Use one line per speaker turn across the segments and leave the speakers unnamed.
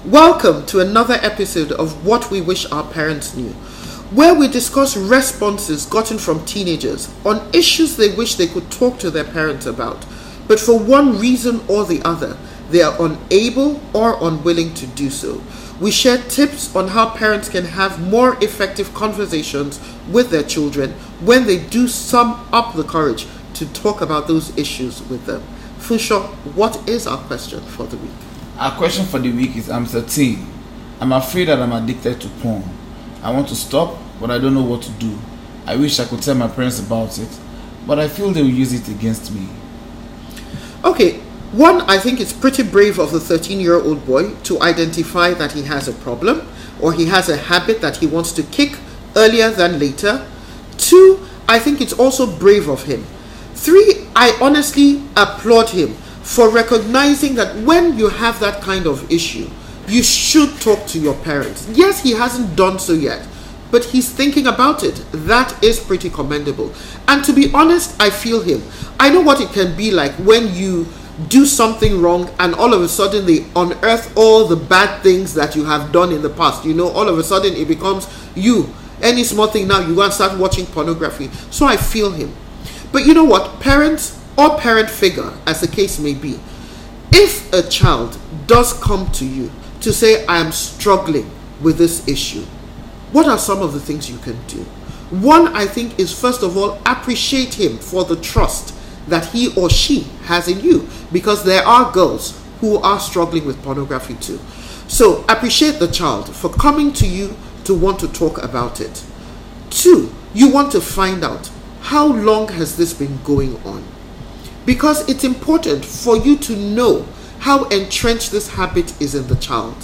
Welcome to another episode of What We Wish Our Parents Knew, where we discuss responses gotten from teenagers on issues they wish they could talk to their parents about, but for one reason or the other, they are unable or unwilling to do so. We share tips on how parents can have more effective conversations with their children when they do sum up the courage to talk about those issues with them. Fusho, what is our question for the week?
Our question for the week is, I'm 13. I'm afraid that I'm addicted to porn. I want to stop, but I don't know what to do. I wish I could tell my parents about it, but I feel they will use it against me.
Okay, one, I think it's pretty brave of the 13-year-old boy to identify that he has a problem or he has a habit that he wants to kick earlier than later. Two, I think it's also brave of him. Three, I honestly applaud him for recognizing that when you have that kind of issue, you should talk to your parents. Yes, he hasn't done so yet, but he's thinking about it. That is pretty commendable. And to be honest, I feel him. I know what it can be like when you do something wrong and all of a sudden they unearth all the bad things that you have done in the past. You know, all of a sudden it becomes you. Any small thing now, you go and start watching pornography. So I feel him. But you know what? Parents or parent figure, as the case may be, if a child does come to you to say, I am struggling with this issue, what are some of the things you can do? One, I think, is first of all, appreciate him for the trust that he or she has in you, because there are girls who are struggling with pornography too. So appreciate the child for coming to you to want to talk about it. Two, you want to find out, how long has this been going on? Because it's important for you to know how entrenched this habit is in the child.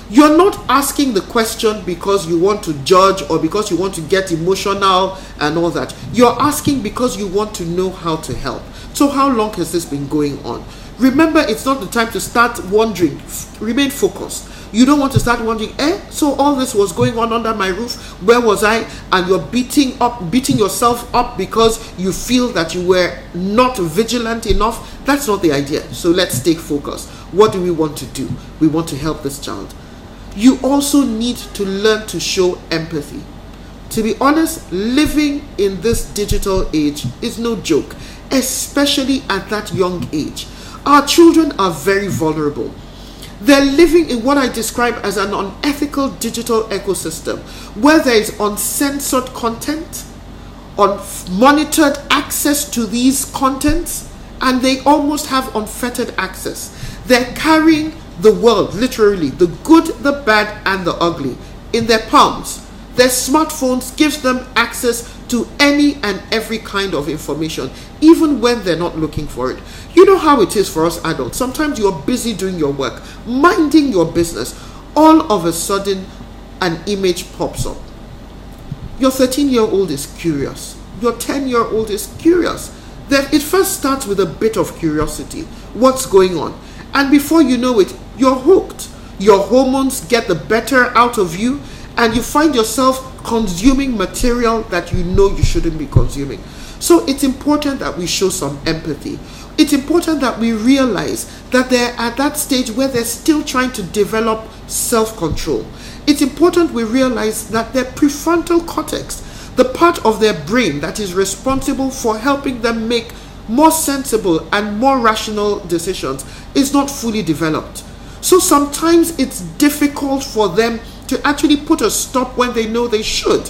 You're not asking the question because you want to judge or because you want to get emotional and all that. You're asking because you want to know how to help. So how long has this been going on? Remember, it's not the time to start wondering. Remain focused. You don't want to start wondering, so all this was going on under my roof, where was I? And you're beating yourself up because you feel that you were not vigilant enough. That's not the idea. So let's stay focused. What do we want to do? We want to help this child. You also need to learn to show empathy. To be honest, living in this digital age is no joke, especially at that young age. Our children are very vulnerable. They're living in what I describe as an unethical digital ecosystem where there is uncensored content, unmonitored access to these contents, and they almost have unfettered access. They're carrying the world, literally, the good, the bad, and the ugly, in their palms. Their smartphones gives them access to any and every kind of information, even when they're not looking for it. You know how it is for us adults. Sometimes you're busy doing your work, minding your business. All of a sudden, an image pops up. Your 13-year-old is curious. Your 10-year-old is curious. Then it first starts with a bit of curiosity. What's going on? And before you know it, you're hooked. Your hormones get the better out of you, and you find yourself consuming material that you know you shouldn't be consuming. So it's important that we show some empathy. It's important that we realize that they're at that stage where they're still trying to develop self-control. It's important we realize that their prefrontal cortex, the part of their brain that is responsible for helping them make more sensible and more rational decisions, is not fully developed. So sometimes it's difficult for them to actually put a stop when they know they should.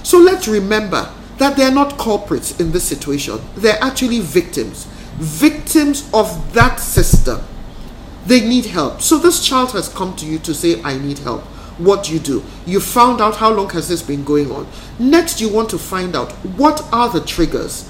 So let's remember that they're not culprits in this situation. They're actually victims of that system. They need help. So this child has come to you to say, I need help. What do? You found out how long has this been going on. Next, you want to find out, what are the triggers?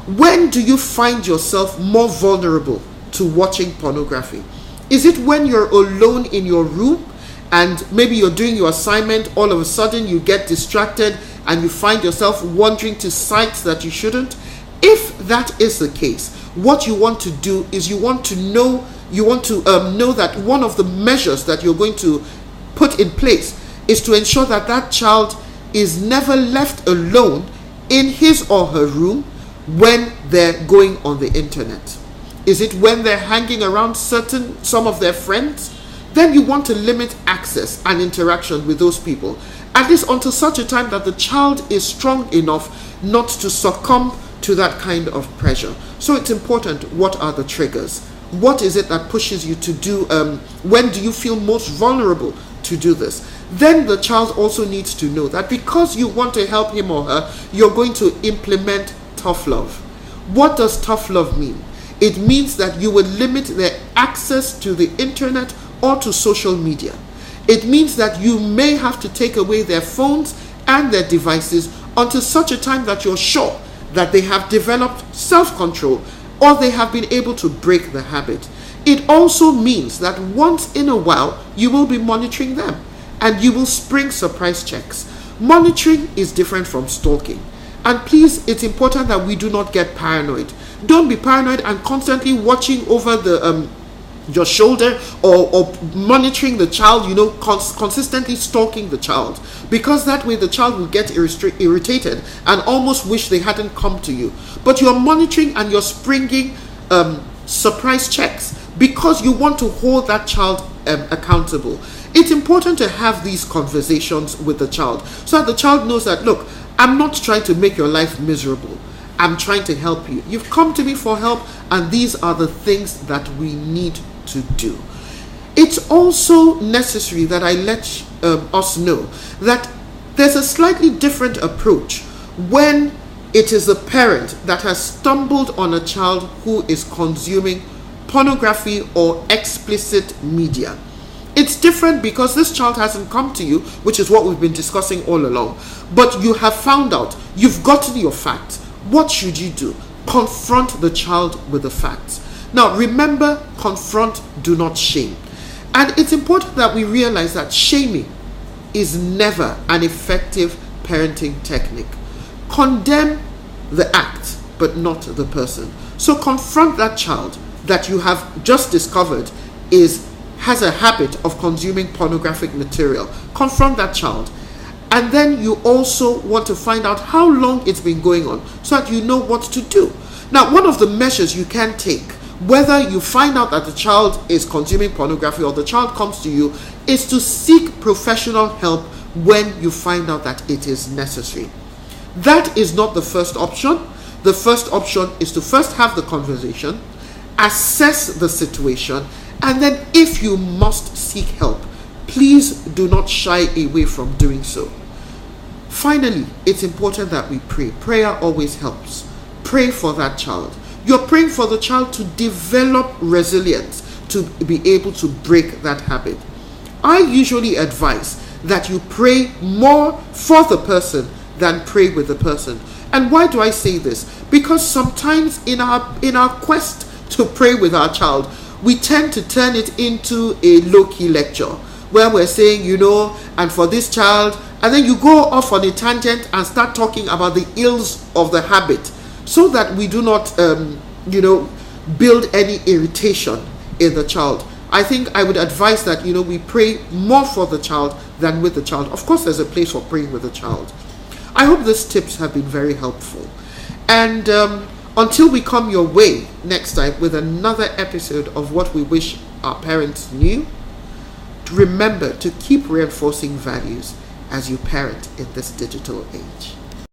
When do you find yourself more vulnerable to watching pornography? Is it when you're alone in your room and maybe you're doing your assignment, all of a sudden you get distracted and you find yourself wandering to sites that you shouldn't? If that is the case, what you want to do is you want to know that one of the measures that you're going to put in place is to ensure that that child is never left alone in his or her room when they're going on the internet. Is it when they're hanging around some of their friends? then you want to limit access and interaction with those people, at least until such a time that the child is strong enough not to succumb to that kind of pressure. So it's important, what are the triggers? What is it that pushes you to do, when do you feel most vulnerable to do this? Then the child also needs to know that because you want to help him or her, you're going to implement tough love. What does tough love mean? It means that you will limit their access to the internet or to social media. It means that you may have to take away their phones and their devices until such a time that you're sure that they have developed self-control or they have been able to break the habit. It also means that once in a while you will be monitoring them and you will spring surprise checks. Monitoring is different from stalking. And please, it's important that we do not get paranoid. Don't be paranoid and constantly watching over the your shoulder or monitoring the child, consistently stalking the child, because that way the child will get irritated and almost wish they hadn't come to you. But you're monitoring and you're springing surprise checks because you want to hold that child accountable. It's important to have these conversations with the child so that the child knows that, look, I'm not trying to make your life miserable. I'm trying to help you. You've come to me for help, and these are the things that we need to do. It's also necessary that I let us know that there's a slightly different approach when it is a parent that has stumbled on a child who is consuming pornography or explicit media. It's different because this child hasn't come to you, which is what we've been discussing all along, but you have found out, you've gotten your facts. What should you do? Confront the child with the facts. Now remember, confront, do not shame. And it's important that we realize that shaming is never an effective parenting technique. Condemn the act, but not the person. So confront that child that you have just discovered has a habit of consuming pornographic material. Confront that child. And then you also want to find out how long it's been going on so that you know what to do. Now, one of the measures you can take, whether you find out that the child is consuming pornography or the child comes to you, is to seek professional help when you find out that it is necessary. That is not the first option. The first option is to first have the conversation, assess the situation, and then if you must seek help, please do not shy away from doing so. Finally, it's important that we pray. Prayer always helps. Pray for that child. You're praying for the child to develop resilience to be able to break that habit. I usually advise that you pray more for the person than pray with the person. And why do I say this? Because sometimes in our quest to pray with our child, we tend to turn it into a low-key lecture where we're saying, and for this child, and then you go off on a tangent and start talking about the ills of the habit so that we do not, build any irritation in the child. I think I would advise that, we pray more for the child than with the child. Of course, there's a place for praying with the child. I hope these tips have been very helpful. And until we come your way next time with another episode of What We Wish Our Parents Knew, remember to keep reinforcing values as you parent in this digital age.